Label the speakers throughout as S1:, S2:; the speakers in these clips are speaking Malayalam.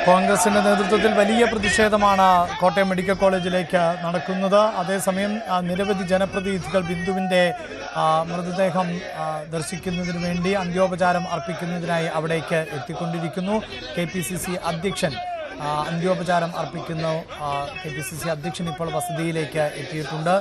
S1: കോൺഗ്രസിന്റെ നേതൃത്വത്തിൽ വലിയ പ്രതിഷേധമാണ് കോട്ടയം മെഡിക്കൽ കോളേജിലേക്ക് നടക്കുന്നത്. അതേസമയം നിരവധി ജനപ്രതിനിധികൾ ബിന്ദുവിന്റെ മൃതദേഹം ദർശിക്കുന്നതിന് വേണ്ടി അന്ത്യോപചാരം അർപ്പിക്കുന്നതിനായി അവിടേക്ക് എത്തിക്കൊണ്ടിരിക്കുന്നു. KPCC അധ്യക്ഷൻ അന്ത്യോപചാരം അർപ്പിക്കുന്നു. KPCC അധ്യക്ഷൻ ഇപ്പോൾ വസതിയിലേക്ക് എത്തിയിട്ടുണ്ട്.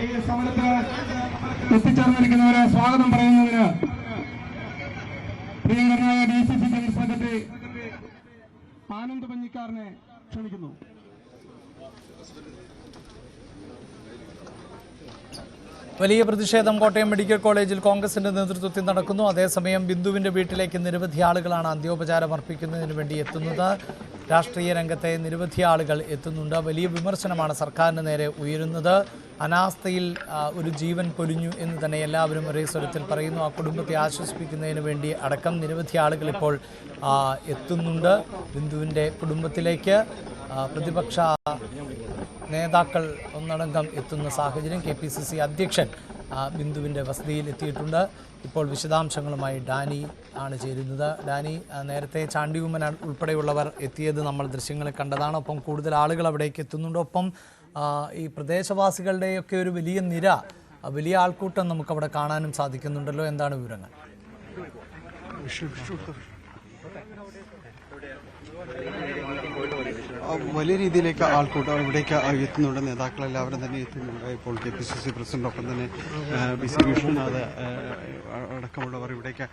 S2: ഈ സമരത്തിന് എത്തിച്ചേർന്നിരിക്കുന്നവരെ സ്വാഗതം പറയുന്നതിന് പ്രിയങ്കരനായ DCC ജനറൽ സെക്രട്ടറി ആനന്ദ് പഞ്ഞിക്കാരനെ ക്ഷണിക്കുന്നു.
S1: വലിയ പ്രതിഷേധം കോട്ടയം മെഡിക്കൽ കോളേജിൽ കോൺഗ്രസിന്റെ നേതൃത്വത്തിൽ നടക്കുന്നു. അതേസമയം ബിന്ദുവിന്റെ വീട്ടിലേക്ക് നിരവധി ആളുകളാണ് അന്ത്യോപചാരം അർപ്പിക്കുന്നതിന് വേണ്ടി എത്തുന്നത്. രാഷ്ട്രീയ രംഗത്തെ നിരവധി ആളുകൾ എത്തുന്നുണ്ട്. വലിയ വിമർശനമാണ് സർക്കാരിന് നേരെ ഉയരുന്നത്. അനാസ്ഥയിൽ ഒരു ജീവൻ പൊലിഞ്ഞു എന്ന് തന്നെ എല്ലാവരും ഒരേ സ്വരത്തിൽ പറയുന്നു. ആ കുടുംബത്തെ ആശ്വസിപ്പിക്കുന്നതിന് വേണ്ടി അടക്കം നിരവധി ആളുകൾ ഇപ്പോൾ എത്തുന്നുണ്ട് ബിന്ദുവിൻ്റെ കുടുംബത്തിലേക്ക്. പ്രതിപക്ഷ നേതാക്കൾ ഒന്നടങ്കം എത്തുന്ന സാഹചര്യം. KPCC അധ്യക്ഷൻ ബിന്ദുവിൻ്റെ വസതിയിൽ എത്തിയിട്ടുണ്ട്. ഇപ്പോൾ വിശദാംശങ്ങളുമായി ഡാനി ആണ് ചേരുന്നത്. ഡാനി, നേരത്തെ ചാണ്ടി ഉമ്മൻ ഉൾപ്പെടെയുള്ളവർ എത്തിയത് നമ്മൾ ദൃശ്യങ്ങളിൽ കണ്ടതാണ്. ഒപ്പം കൂടുതൽ ആളുകൾ അവിടേക്ക് എത്തുന്നുണ്ട്. ഒപ്പം ഈ പ്രദേശവാസികളുടെയൊക്കെ ഒരു വലിയ നിര, വലിയ ആൾക്കൂട്ടം നമുക്കവിടെ കാണാനും സാധിക്കുന്നുണ്ടല്ലോ. എന്താണ് വിവരങ്ങൾ?
S3: വലിയ രീതിയിലേക്ക് ആൾക്കൂട്ടം ഇവിടേക്ക് എത്തുന്നുണ്ട്. നേതാക്കളെല്ലാവരും തന്നെ എത്തുന്നുണ്ട്. ഇപ്പോൾ KPCC പ്രസിഡന്റ്, ഒപ്പം തന്നെ BC വിഷ്ണുനാഥ് അടക്കമുള്ളവർ ഇവിടേക്ക്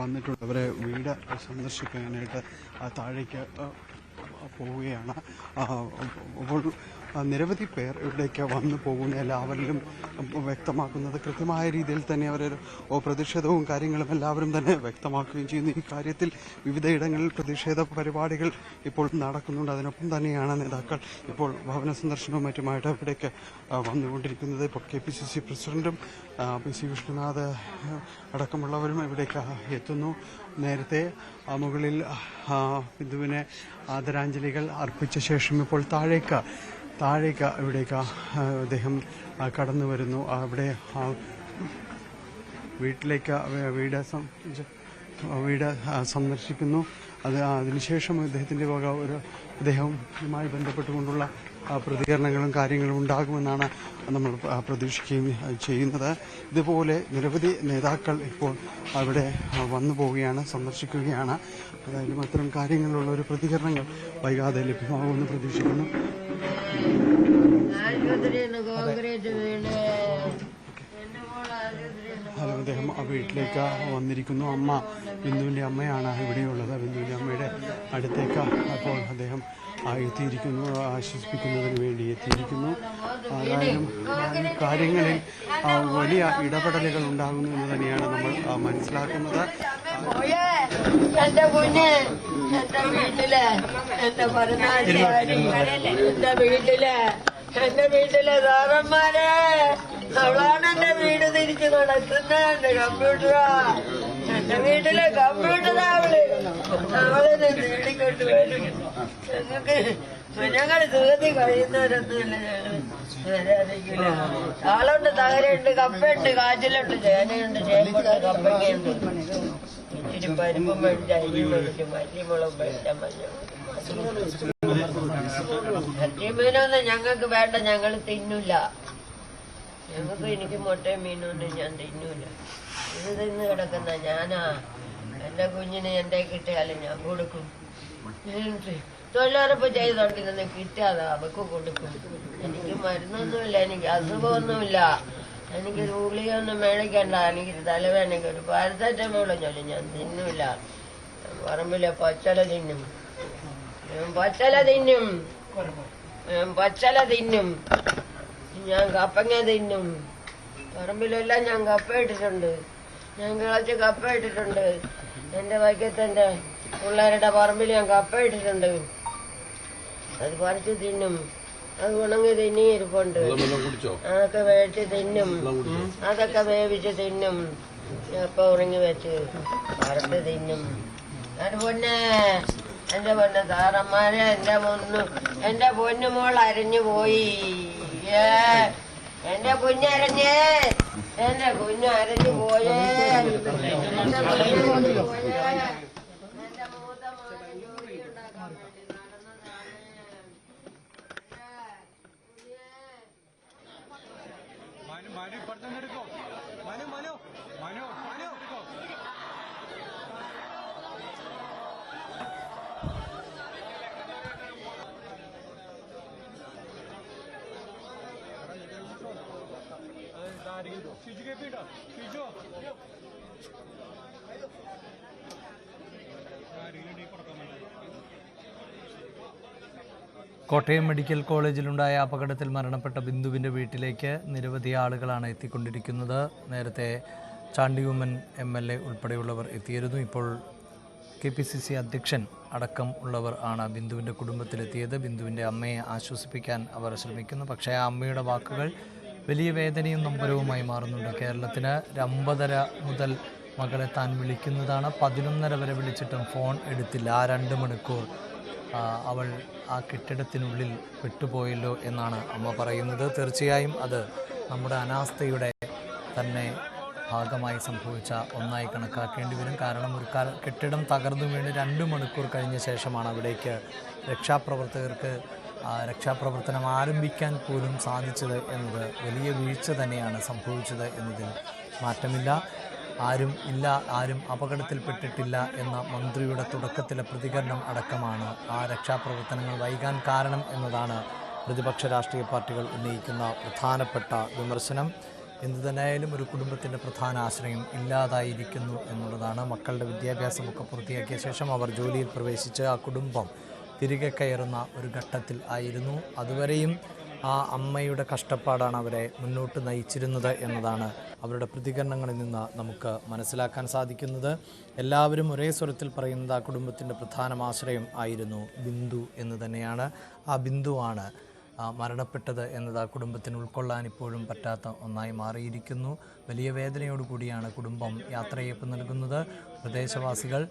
S3: വന്നിട്ടുണ്ട്. അവരെ വീട് സന്ദർശിക്കാനായിട്ട് താഴേക്ക് പോവുകയാണ്. അപ്പോൾ നിരവധി പേർ ഇവിടേക്ക് വന്നു പോകുന്ന എല്ലാവരിലും വ്യക്തമാക്കുന്നത് കൃത്യമായ രീതിയിൽ തന്നെ അവരൊരു പ്രതിഷേധവും കാര്യങ്ങളും എല്ലാവരും തന്നെ വ്യക്തമാക്കുകയും ചെയ്യുന്നു. ഈ കാര്യത്തിൽ വിവിധയിടങ്ങളിൽ പ്രതിഷേധ പരിപാടികൾ ഇപ്പോൾ നടക്കുന്നുണ്ട്. അതിനൊപ്പം തന്നെയാണ് നേതാക്കൾ ഇപ്പോൾ ഭവന സന്ദർശനവും മറ്റുമായിട്ട് ഇവിടേക്ക് വന്നുകൊണ്ടിരിക്കുന്നത്. ഇപ്പോൾ KPCC പ്രസിഡന്റും BC വിഷ്ണുനാഥ് അടക്കമുള്ളവരും ഇവിടേക്ക് എത്തുന്നു. നേരത്തെ മുകളിൽ ബിന്ദുവിനെ ആദരാഞ്ജലികൾ അർപ്പിച്ച ശേഷം ഇപ്പോൾ താഴേക്ക് ഇവിടേക്ക് അദ്ദേഹം കടന്നു വരുന്നു. അവിടെ വീട് സന്ദർശിക്കുന്നു. അതിനുശേഷം അദ്ദേഹവുമായി ബന്ധപ്പെട്ടുകൊണ്ടുള്ള പ്രതികരണങ്ങളും കാര്യങ്ങളും ഉണ്ടാകുമെന്നാണ് നമ്മൾ പ്രതീക്ഷിക്കുകയും ചെയ്യുന്നത്. ഇതുപോലെ നിരവധി നേതാക്കൾ ഇപ്പോൾ അവിടെ വന്നു പോവുകയാണ്, സന്ദർശിക്കുകയാണ്. അതായത് അത്തരം കാര്യങ്ങളിലുള്ള ഒരു പ്രതികരണങ്ങൾ വൈകാതെ ലഭ്യമാകുമെന്ന് പ്രതീക്ഷിക്കുന്നു. അദ്ദേഹം വീട്ടിലേക്ക് വന്നിരിക്കുന്നു. അമ്മ ബിന്ദുവിൻ്റെ അമ്മയാണ് ഇവിടെയുള്ളത്. ബിന്ദുവിൻ്റെ അമ്മയുടെ അടുത്തേക്ക് അപ്പോൾ അദ്ദേഹം എത്തിയിരിക്കുന്നു, ആശ്വസിപ്പിക്കുന്നതിന് വേണ്ടി എത്തിയിരിക്കുന്നു. ഏതായാലും ഈ കാര്യങ്ങളിൽ വലിയ ഇടപെടലുകൾ ഉണ്ടാകുന്നു എന്ന് തന്നെയാണ് നമ്മൾ മനസ്സിലാക്കുന്നത്.
S4: എന്റെ കുഞ്ഞ് എന്റെ വീട്ടില് എന്റെ എന്റെ വീട്ടിലെ സാറന്മാരെ അവളാണ് എന്റെ വീട് തിരിച്ചു നടക്കുന്ന എന്റെ കമ്പ്യൂട്ടറാ. എന്റെ വീട്ടിലെ കമ്പ്യൂട്ടറാ അവളിനെ നേടിക്കൊണ്ട് വരും. ഞങ്ങൾ സുഖത്തിൽ കഴിയുന്നവരൊന്നുമില്ല. ഞങ്ങൾ ആളുണ്ട്, തകരയുണ്ട്, കപ്പയുണ്ട്, കാച്ചിലുണ്ട്, ചേനയുണ്ട്, ചേമ്പുണ്ട്, കപ്പയ്ക്കുണ്ട്, ഇച്ചിരി പരിപ്പും മേടിച്ച അരിയും മേടിക്കും, മല്ലിമുളകും മേടിച്ച മഞ്ഞൾ. മീനൊന്നും ഞങ്ങൾക്ക് വേണ്ട, ഞങ്ങൾ തിന്നില്ല. എനിക്ക് മുട്ടയും മീനൊന്നും ഞാൻ തിന്നൂല. ഇത് തിന്ന് കിടക്കുന്ന ഞാനാ. എന്റെ കുഞ്ഞിന് എന്റെ കിട്ടിയാലും ഞാൻ കൊടുക്കും. തൊഴിലുറപ്പ് ചെയ്തോണ്ടിരുന്ന് കിട്ടാതെ അവക്ക് കൊടുക്കും. എനിക്ക് മരുന്നൊന്നുമില്ല, എനിക്ക് അസുഖമൊന്നുമില്ല, എനിക്ക് ഗുളികയൊന്നും മേടിക്കണ്ട. എനിക്ക് തലവേദനയ്ക്ക് ഒരു പാരസെറ്റമോളും ചൊല്ലി ഞാൻ തിന്നൂല. പറമ്പിലെ പച്ചല തിന്നും, പച്ചല തിന്നും, പച്ചല തിന്നും, ഞാൻ കപ്പങ്ങ തിന്നും. പറമ്പിലെല്ലാം ഞാൻ കപ്പ ഇട്ടിട്ടുണ്ട്, ഞാൻ കിളച്ച് കപ്പ ഇട്ടിട്ടുണ്ട്. എന്റെ വൈക്കത്തെന്റെ പിള്ളേരുടെ പറമ്പിൽ ഞാൻ കപ്പ ഇട്ടിട്ടുണ്ട്. അത് പറിച്ച് തിന്നും, അത് ഉണങ്ങി തിന്നിയിരിപ്പുണ്ട്. അതൊക്കെ വേവിച്ച് തിന്നും, അതൊക്കെ വേവിച്ച് തിന്നും. എപ്പ ഉണങ്ങി വെച്ച് വറുത്ത് തിന്നും. അത് പൊന്നെ എന്റെ പൊന്നെ സാറന്മാരെ, എന്റെ പൊന്നുമോൾ അരഞ്ഞു പോയി. എന്റെ കുഞ്ഞരഞ്ഞേ, എന്റെ കുഞ്ഞ് അരഞ്ഞു പോയേ, എന്റെ കുഞ്ഞു പോയേ. എന്റെ മൂത്ത മോനെ ജോലി ഉണ്ടാക്കാൻ വേണ്ടി നടന്നതാണ്.
S1: കോട്ടയം മെഡിക്കൽ കോളേജിലുണ്ടായ അപകടത്തിൽ മരണപ്പെട്ട ബിന്ദുവിൻ്റെ വീട്ടിലേക്ക് നിരവധി ആളുകളാണ് എത്തിക്കൊണ്ടിരിക്കുന്നത്. നേരത്തെ ചാണ്ടി ഉമ്മൻ MLA ഉൾപ്പെടെയുള്ളവർ എത്തിയിരുന്നു. ഇപ്പോൾ KPCC അധ്യക്ഷൻ അടക്കം ഉള്ളവർ ആണ് ബിന്ദുവിൻ്റെ കുടുംബത്തിലെത്തിയത്. ബിന്ദുവിൻ്റെ അമ്മയെ ആശ്വസിപ്പിക്കാൻ അവർ ശ്രമിക്കുന്നു. പക്ഷേ ആ അമ്മയുടെ വാക്കുകൾ വലിയ വേദനയും നൊമ്പരവുമായി മാറുന്നുണ്ട്. കേരളത്തിന് 9:30 മുതൽ മകളെ താൻ വിളിക്കുന്നതാണ്, 11:30 വരെ വിളിച്ചിട്ടും ഫോൺ എടുത്തില്ല. ആ 2 മണിക്കൂർ അവൾ ആ കെട്ടിടത്തിനുള്ളിൽ പെട്ടുപോയല്ലോ എന്നാണ് അമ്മ പറയുന്നത്. തീർച്ചയായും അത് നമ്മുടെ അനാസ്ഥയുടെ തന്നെ ഭാഗമായി സംഭവിച്ച ഒന്നായി കണക്കാക്കേണ്ടി വരും. കാരണം ഒരു കെട്ടിടം തകർന്നു വീണ് 2 മണിക്കൂർ കഴിഞ്ഞ ശേഷമാണ് അവിടേക്ക് രക്ഷാപ്രവർത്തകർക്ക് രക്ഷാപ്രവർത്തനം ആരംഭിക്കാൻ പോലും സാധിച്ചത് എന്നത് വലിയ വീഴ്ച തന്നെയാണ് സംഭവിച്ചത് എന്നതിൽ മാറ്റമില്ല. ആരും അപകടത്തിൽപ്പെട്ടിട്ടില്ല എന്ന മന്ത്രിയുടെ തുടക്കത്തിലെ പ്രതികരണം അടക്കമാണ് ആ രക്ഷാപ്രവർത്തനങ്ങൾ വൈകാൻ കാരണം എന്നതാണ് പ്രതിപക്ഷ രാഷ്ട്രീയ പാർട്ടികൾ ഉന്നയിക്കുന്ന പ്രധാനപ്പെട്ട വിമർശനം. എന്തുതന്നെയായാലും ഒരു കുടുംബത്തിൻ്റെ പ്രധാന ആശ്രയം ഇല്ലാതായിരിക്കുന്നു എന്നുള്ളതാണ്. മക്കളുടെ വിദ്യാഭ്യാസമൊക്കെ പൂർത്തിയാക്കിയ ശേഷം അവർ ജോലിയിൽ പ്രവേശിച്ച് ആ കുടുംബം തിരികെ കയറുന്ന ഒരു ഘട്ടത്തിൽ ആയിരുന്നു. അതുവരെയും ആ അമ്മയുടെ കഷ്ടപ്പാടാണ് അവരെ മുന്നോട്ട് നയിച്ചിരുന്നത് എന്നതാണ് അവരുടെ പ്രതികരണങ്ങളിൽ നിന്ന് നമുക്ക് മനസ്സിലാക്കാൻ സാധിക്കുന്നത്. എല്ലാവരും ഒരേ സ്വരത്തിൽ പറയുന്നത് ആ കുടുംബത്തിൻ്റെ പ്രധാന ആശ്രയം ആയിരുന്നു ബിന്ദു എന്ന് തന്നെയാണ്. ആ ബിന്ദുവാണ് മരണപ്പെട്ടത് എന്നത് ആ കുടുംബത്തിന് ഉൾക്കൊള്ളാൻ ഇപ്പോഴും പറ്റാത്ത ഒന്നായി മാറിയിരിക്കുന്നു. വലിയ വേദനയോടുകൂടിയാണ് കുടുംബം യാത്രയയപ്പ് നൽകുന്നത്. പ്രദേശവാസികൾ,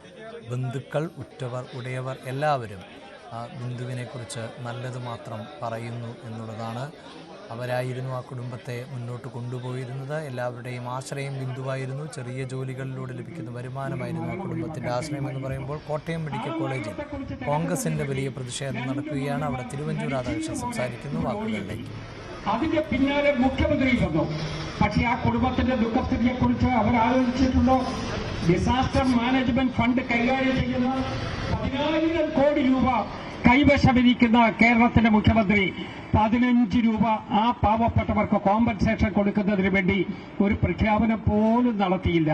S1: ബന്ധുക്കൾ, ഉറ്റവർ, ഉടയവർ എല്ലാവരും ബിന്ദുവിനെക്കുറിച്ച് നല്ലത് മാത്രം പറയുന്നു എന്നുള്ളതാണ്. അവരായിരുന്നു ആ കുടുംബത്തെ മുന്നോട്ട് കൊണ്ടുപോയിരുന്നത്. എല്ലാവരുടെയും ആശ്രയം ബിന്ദുവായിരുന്നു. ചെറിയ ജോലികളിലൂടെ ലഭിക്കുന്ന വരുമാനമായിരുന്നു ആ കുടുംബത്തിൻ്റെ ആശ്രയം എന്ന് പറയുമ്പോൾ കോട്ടയം മെഡിക്കൽ കോളേജിൽ കോൺഗ്രസിൻ്റെ വലിയ പ്രതിഷേധം നടക്കുകയാണ്. അവിടെ തിരുവഞ്ചൂർ രാധാകൃഷ്ണൻ സംസാരിക്കുന്നു. വാക്കുകളിലേക്ക്.
S2: അതിന്റെ പിന്നാലെ മുഖ്യമന്ത്രി വന്നു. പക്ഷേ ആ കുടുംബത്തിന്റെ ദുഃഖസ്ഥിതിയെ കുറിച്ച് അവർ ആലോചിച്ചിട്ടുണ്ടോ? ഡിസാസ്റ്റർ മാനേജ്മെന്റ് ഫണ്ട് കൈകാര്യം ചെയ്യുന്ന 10,000 കോടി രൂപ കൈവശമിരിക്കുന്ന കേരളത്തിന്റെ മുഖ്യമന്ത്രി 15 രൂപ ആ പാവപ്പെട്ടവർക്ക് കോമ്പൻസേഷൻ കൊടുക്കുന്നതിന് വേണ്ടി ഒരു പ്രഖ്യാപനം പോലും നടത്തിയില്ല.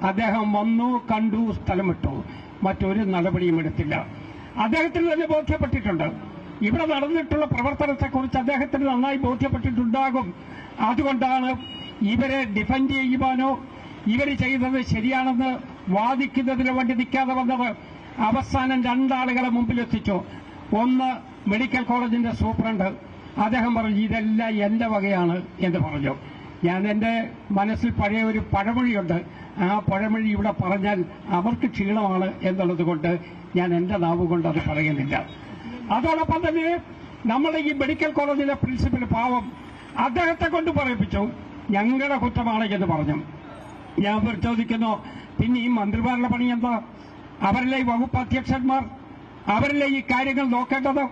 S2: അദ്ദേഹം വന്നു, കണ്ടു, സ്ഥലം വിട്ടു, മറ്റൊരു നടപടിയും എടുത്തില്ല. അദ്ദേഹത്തിന് തന്നെ ബോധ്യപ്പെട്ടിട്ടുണ്ട് ഇവിടെ നടന്നിട്ടുള്ള പ്രവർത്തനത്തെക്കുറിച്ച് അദ്ദേഹത്തിന് നന്നായി ബോധ്യപ്പെട്ടിട്ടുണ്ടാകും. അതുകൊണ്ടാണ് ഇവരെ ഡിഫെൻഡ് ചെയ്യുവാനോ ഇവർ ചെയ്തത് ശരിയാണെന്ന് വാദിക്കുന്നതിന് വേണ്ടി നിൽക്കാതെ വന്നത്. അവസാനം രണ്ടാളുകളെ മുമ്പിലെത്തിച്ചു. ഒന്ന് മെഡിക്കൽ കോളേജിന്റെ സൂപ്രണ്ട്, അദ്ദേഹം പറഞ്ഞു ഇതെല്ലാം എന്റെ വകയാണ് എന്ന് പറഞ്ഞു. ഞാൻ എന്റെ മനസ്സിൽ പഴയ ഒരു പഴമൊഴിയുണ്ട്, ആ പഴമൊഴി ഇവിടെ പറഞ്ഞാൽ അവർക്ക് ക്ഷീണമാണ് എന്നുള്ളത് കൊണ്ട് ഞാൻ എന്റെ നാവ് കൊണ്ട് അത് പറയുന്നില്ല. അതോടൊപ്പം തന്നെ നമ്മുടെ ഈ മെഡിക്കൽ കോളേജിലെ പ്രിൻസിപ്പൽ പാവം അദ്ദേഹത്തെ കൊണ്ട് പറയിപ്പിച്ചു ഞങ്ങളുടെ കുറ്റമാണ് എന്ന് പറഞ്ഞു. ഞാൻ ചോദിക്കുന്നു, പിന്നെ ഈ മന്ത്രിമാരുടെ പണി എന്താ? അവരല്ലേ ഈ വകുപ്പ് അധ്യക്ഷന്മാർ? അവരല്ലേ ഈ കാര്യങ്ങൾ നോക്കേണ്ടത്?